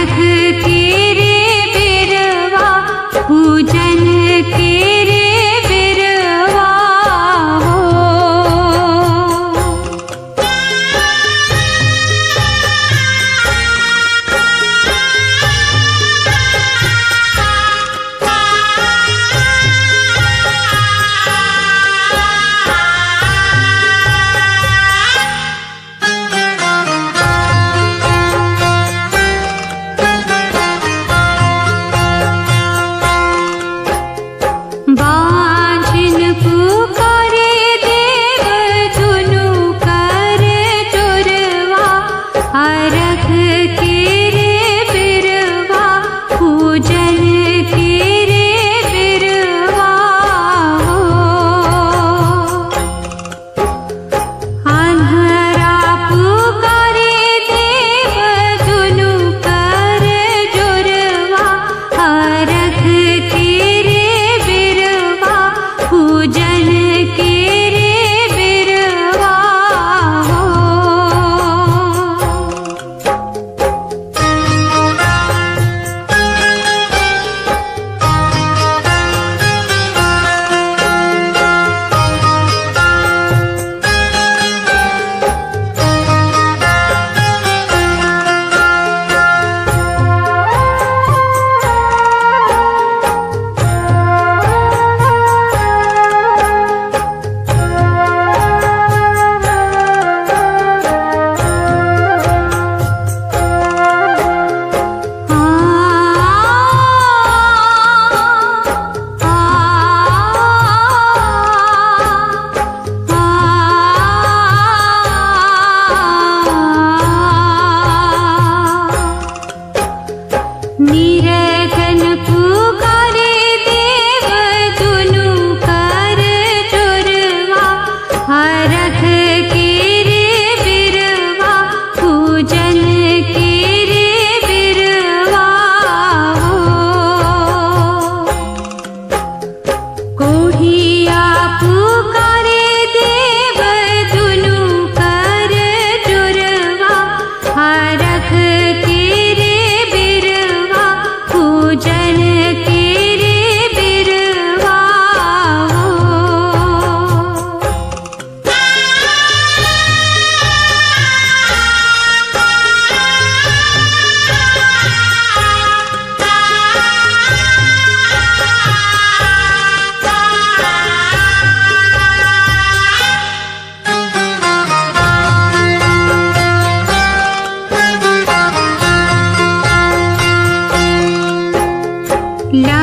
अर्घ केरे बिरवा पूजन केरे बिरवा हो। बाँझिन पुकारे देव दुनु कर जोरवा अर्घ केरे बिरवा पूजन केरे बिरवा हो। अन्हरा पुकारे देव दुनु कर जोरवा अर्घ केरे बिरवा पूजन केरे बिरवा हो। निरखन पुकारे देव दुनु कर जोरवा अर्घ केरे बिरवा पूजन केरे बिरवा हो। कोढ़िया पुकारे देव दुनु कर जोरवा अर्घ केरे बिरवा पूजन केरे बिरवा हो। ला